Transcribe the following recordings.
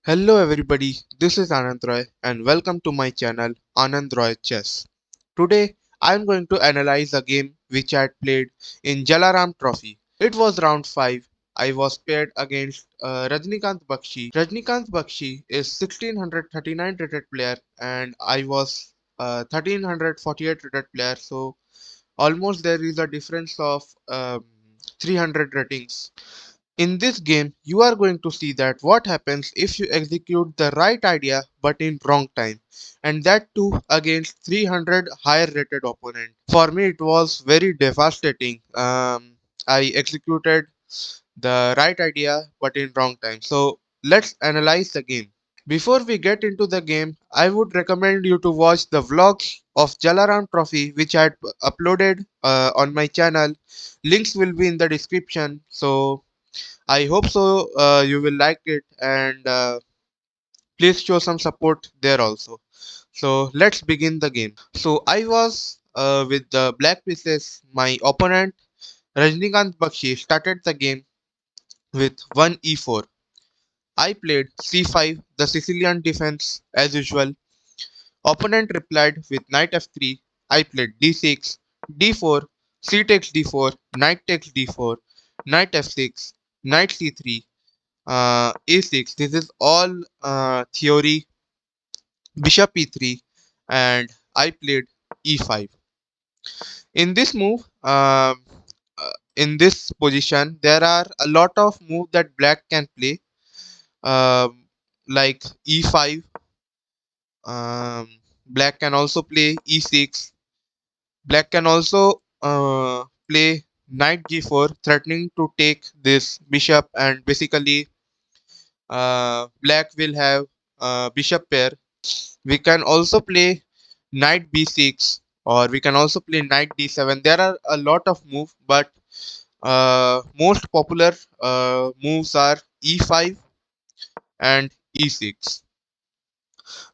Hello everybody, this is Anand Roy and welcome to my channel Anand Roy Chess. Today I am going to analyze a game which I had played in Jalaram Trophy. It was round 5. I was paired against Rajnikant Buxy. Rajnikant Buxy is 1639 rated player and I was 1348 rated player, so almost there is a difference of 300 ratings. In this game, you are going to see that what happens if you execute the right idea but in wrong time, and that too against 300 higher rated opponent. For me, it was very devastating. I executed the right idea but in wrong time. So let's analyze the game. Before we get into the game, I would recommend you to watch the vlogs of Jalaram Trophy which I had uploaded on my channel. Links will be in the description. So I hope so you will like it and please show some support there also. So let's begin the game. So I was with the black pieces. My opponent Rajnikant Bakshi started the game with 1 e4. I played c5, the Sicilian defense as usual. Opponent replied with knight f3. I played d6, d4, c takes d4, knight takes d4, knight f6, knight c3, a6. This is all theory. Bishop e3, and I played e5. In this move, in this position, there are a lot of moves that black can play, um, like e5. Black can also play e6. Black can also play knight g4, threatening to take this bishop, and basically, black will have bishop pair. We can also play knight b6 or we can also play knight d7. There are a lot of moves, but most popular moves are e5 and e6.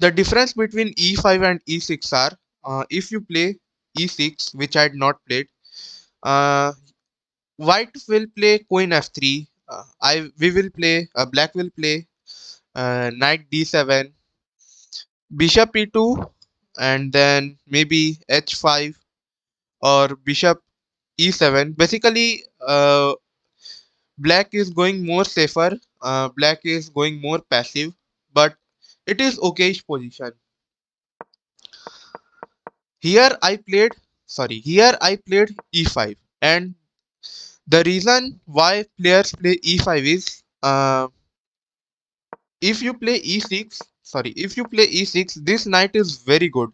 The difference between e5 and e6 are if you play e6, which I had not played, uh, white will play queen f3. I we will play black will play knight d7, bishop e2, and then maybe h5 or bishop e7. Basically, black is going more safer. Black is going more passive, but it is okayish position. Here I played, here I played e5, and the reason why players play e5 is if you play e6, if you play e6, this knight is very good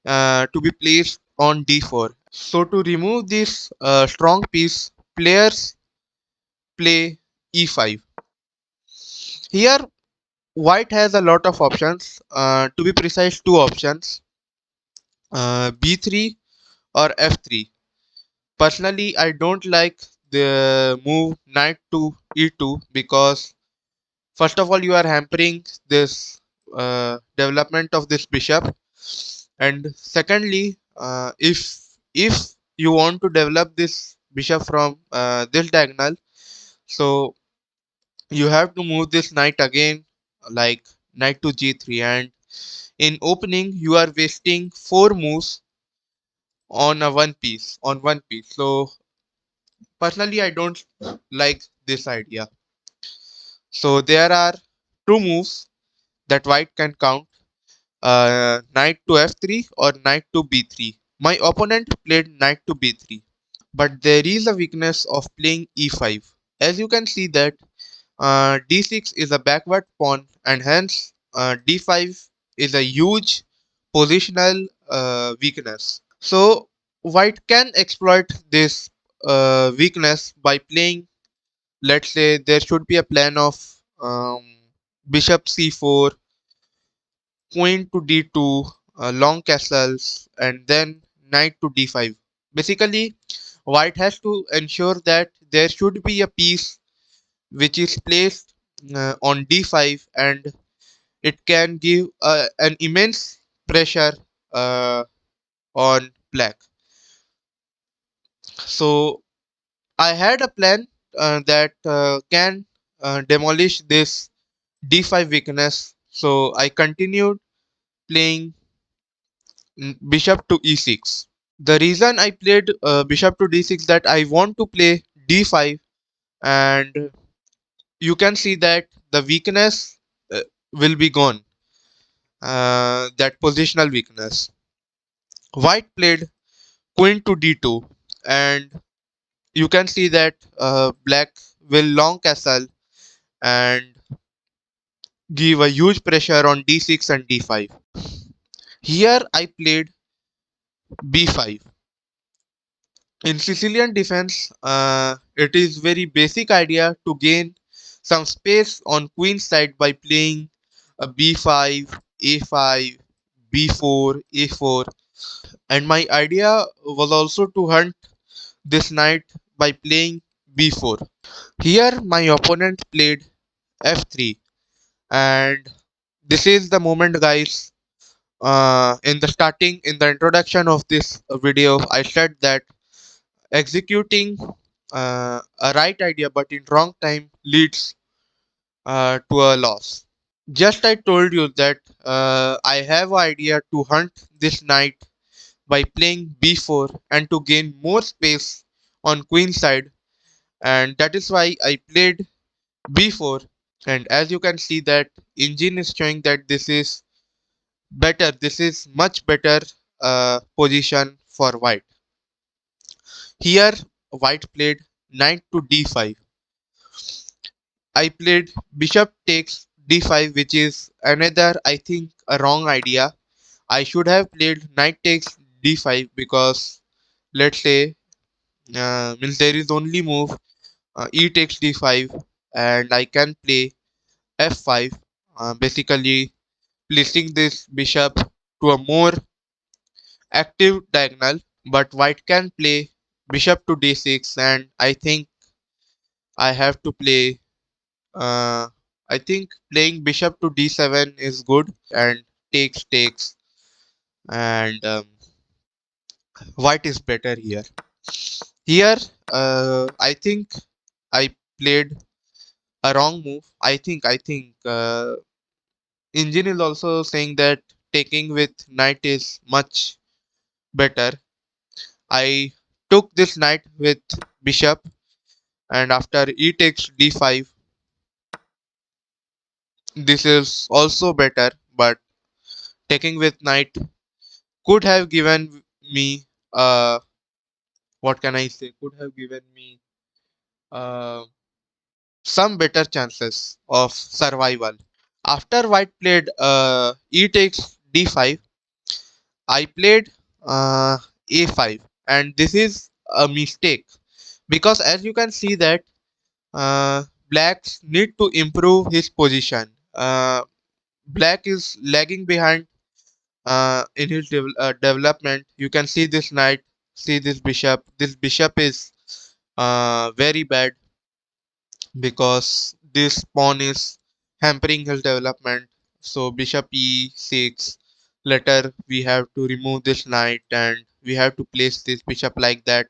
to be placed on d4. So to remove this strong piece, players play e5. Here, white has a lot of options. To be precise, two options: b3 or f3. Personally, I don't like the move knight to e2 because first of all, you are hampering this development of this bishop, and secondly, if you want to develop this bishop from this diagonal, so you have to move this knight again, like knight to g3, and in opening you are wasting four moves on one piece. So personally I don't like this idea. So there are two moves that white can count: knight to f3 or knight to b3. My opponent played knight to b3, but there is a weakness of playing e5. As you can see that d6 is a backward pawn, and hence d5 is a huge positional weakness. So white can exploit this weakness by playing, let's say there should be a plan of um, bishop c4, queen to d2, long castles, and then knight to d5. Basically, white has to ensure that there should be a piece which is placed on d5, and it can give an immense pressure uh, on black. So I had a plan that can demolish this d5 weakness, so I continued playing bishop to e6. The reason I played bishop to d6 that I want to play d5, and you can see that the weakness will be gone, that positional weakness. White played queen to d2, and you can see that black will long castle and give a huge pressure on d6 and d5. Here I played b5. In Sicilian defense, it is very basic idea to gain some space on queen side by playing a b5, a5, b4, a4, and my idea was also to hunt this knight by playing b4. Here my opponent played f3, and this is the moment, guys. In the starting, in the introduction of this video, I said that executing a right idea but in wrong time leads to a loss. Just I told you that I have an idea to hunt this knight by playing b4 and to gain more space on queen side, and that is why I played b4. And as you can see that engine is showing that this is better, this is much better position for white. Here white played knight to d5. I played bishop takes d5, which is another, I think, a wrong idea. I should have played knight takes d5 because, let's say, means there is only move e takes d5, and I can play f5, basically placing this bishop to a more active diagonal. But white can play bishop to d6, and I think I have to play. Uh, I think playing bishop to d7 is good, and takes, and white is better here. Here, I think I played a wrong move. I think engine is also saying that taking with knight is much better. I took this knight with bishop, and after e takes d5, this is also better, but taking with knight could have given me what can I say, could have given me uh, some better chances of survival. After white played e takes d5, I played a5, and this is a mistake because as you can see that blacks need to improve his position. Black is lagging behind in his development. You can see this knight, see this bishop. This bishop is very bad because this pawn is hampering his development. So bishop e6. Later we have to remove this knight and we have to place this bishop like that.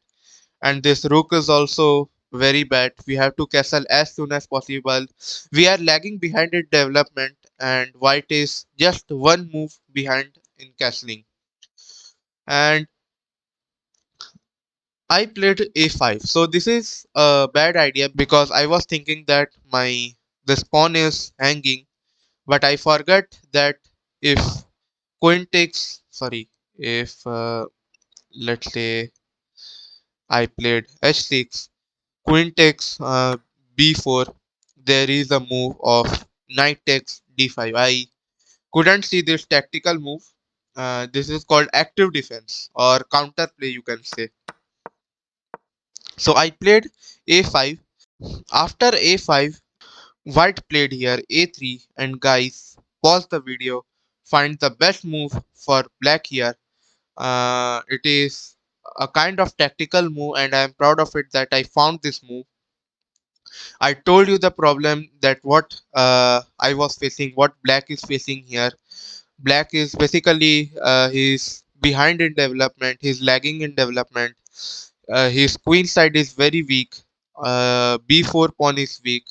And this rook is also very bad. We have to castle as soon as possible. We are lagging behind in development, and white is just one move behind in castling. And I played a5. So this is a bad idea because I was thinking that my this pawn is hanging, but I forgot that if queen takes, sorry, if let's say I played h6, queen takes b4, there is a move of knight takes d5. I couldn't see this tactical move. This is called active defense or counter play, you can say. So I played a5. After a5, white played here a3, and guys, pause the video, find the best move for black here. It is a kind of tactical move, and I am proud of it that I found this move. I told you the problem that what I was facing, what black is facing here. Black is basically he's behind in development, he's lagging in development. His queen side is very weak. B4 pawn is weak.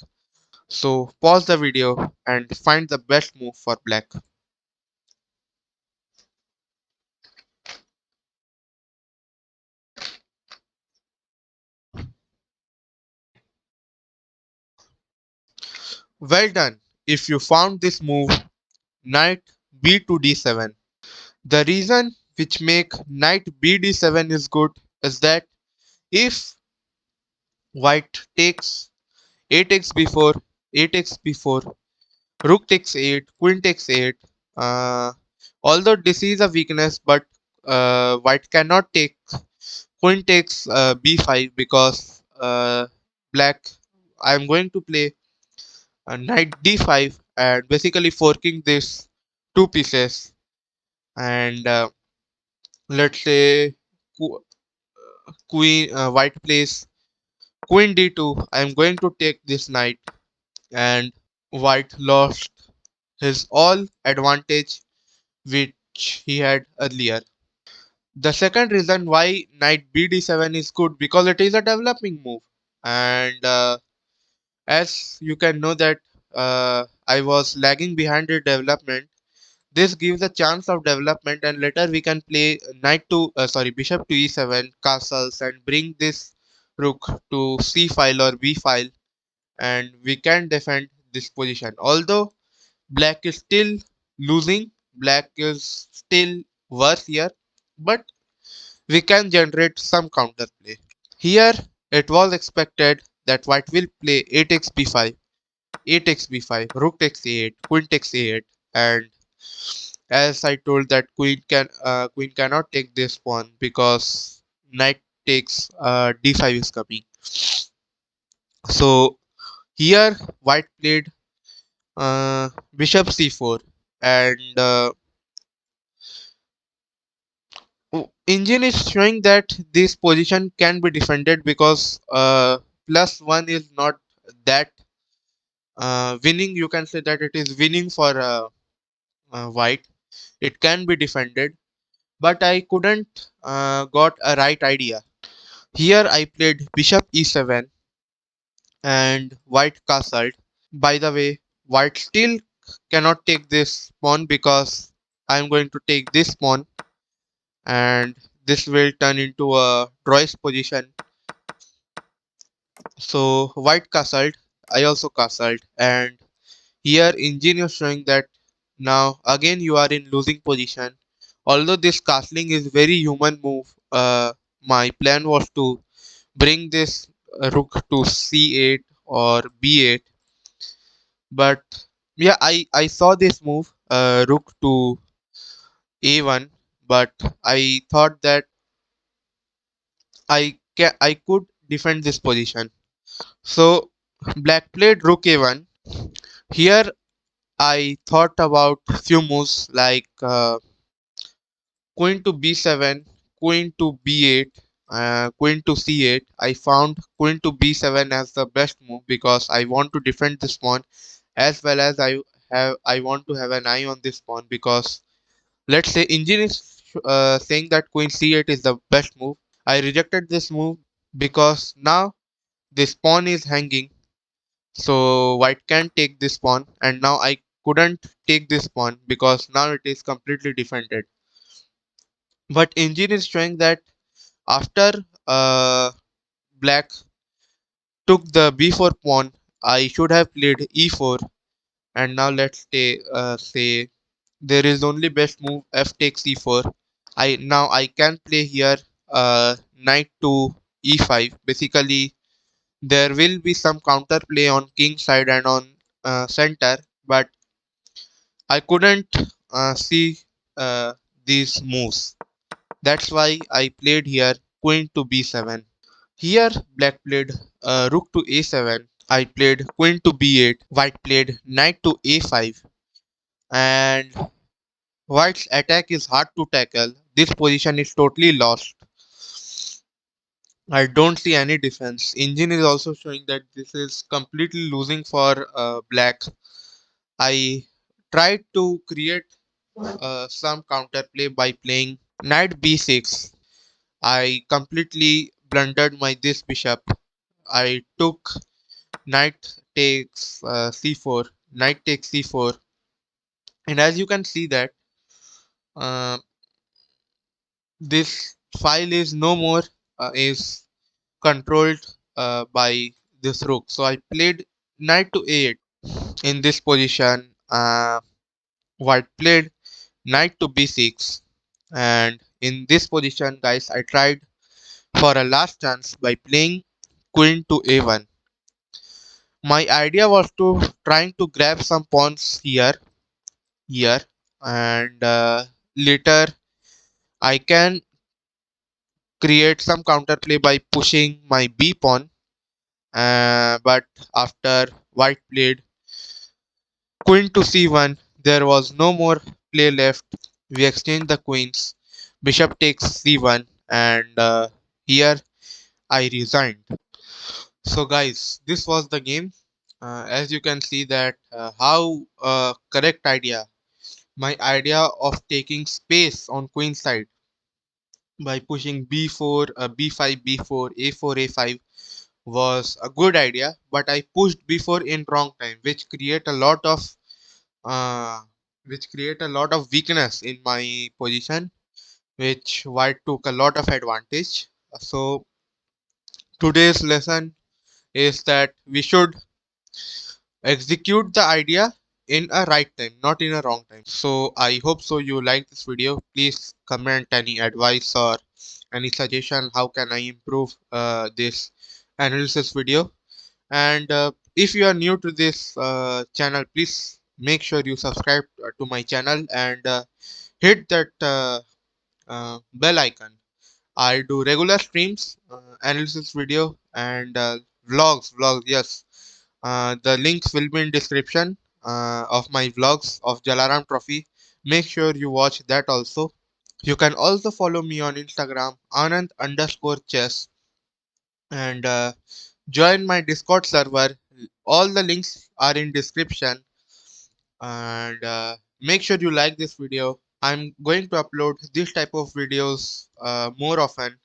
So pause the video and find the best move for black. Well done if you found this move, knight b to d7. The reason which make knight b d7 is good is that if white takes a takes before, a takes before, rook takes 8, queen takes 8. Uh, Although this is a weakness, but white cannot take queen takes b5 because black. I am going to play knight d5 and basically forking this two pieces. And let's say queen white plays queen d2. I am going to take this knight, and white lost his all advantage which he had earlier. The second reason why knight bd7 is good because it is a developing move, and as you can know that I was lagging behind the development. This gives a chance of development, and later we can play knight to sorry bishop to e7 castles and bring this rook to c file or b file, and we can defend this position. Although black is still losing, black is still worse here, but we can generate some counterplay. Here it was expected that white will play a takes b5, a takes b5, rook takes a8, queen takes a8, and as I told that queen cannot take this pawn because knight takes d5 is coming. So here white played bishop c4, and engine is showing that this position can be defended because +1 is not that winning. You can say that it is winning for white. It can be defended, but I couldn't got a right idea. Here I played bishop e7 and white castled. By the way, white still cannot take this pawn because I'm going to take this pawn, and this will turn into a Roy's position. So white castled, I also castled, and here engine is showing that now again you are in losing position. Although this castling is very human move, my plan was to bring this rook to c8 or b8, but yeah, I saw this move rook to a1, but I thought that I could defend this position. So black played rook a1. Here I thought about few moves like queen to b7, queen to b8, queen to c8. I found queen to b7 as the best move because I want to defend this pawn, as well as I want to have an eye on this pawn because let's say engine is saying that queen c8 is the best move. I rejected this move because now this pawn is hanging, so white can take this pawn, and now I couldn't take this pawn because now it is completely defended. But engine is showing that after black took the b4 pawn, I should have played e4, and now let's say there is only best move f takes e4. I can play here knight to e5. Basically, there will be some counter play on king side and on center, but I couldn't see uh, these moves. That's why I played here queen to b7. Here black played rook to a7. I played queen to b8. White played knight to a5. And white's attack is hard to tackle. This position is totally lost. I don't see any defense. Engine is also showing that this is completely losing for black. I tried to create some counterplay by playing knight b6. I completely blundered my this bishop. I took knight takes c4, knight takes c4, and as you can see that uh, this file is no more is controlled by this rook. So I played knight to a8. In this position, white played knight to b6, and in this position, guys, I tried for a last chance by playing queen to a1. My idea was to trying to grab some pawns here, and later I can create some counterplay by pushing my b pawn. But after white played queen to c1, there was no more play left. We exchanged the queens. Bishop takes c1, and here I resigned. So guys, this was the game. As you can see that how correct idea. My idea of taking space on queen side by pushing b4, b5, b4, a4, a5 was a good idea, but I pushed b4 in wrong time, uh, which create a lot of weakness in my position, which white took a lot of advantage. So today's lesson is that we should execute the idea in a right time, not in a wrong time. So I hope so you like this video. Please comment any advice or any suggestion how can I improve this analysis video. And if you are new to this channel, please make sure you subscribe to my channel and hit that bell icon. I do regular streams, analysis video, and vlogs. Yes, the links will be in description of my vlogs of Jalaram Trophy. Make sure you watch that also. You can also follow me on Instagram, Anand_chess, and join my Discord server. All the links are in description. And make sure you like this video. I'm going to upload this type of videos more often.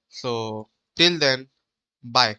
So till then, bye.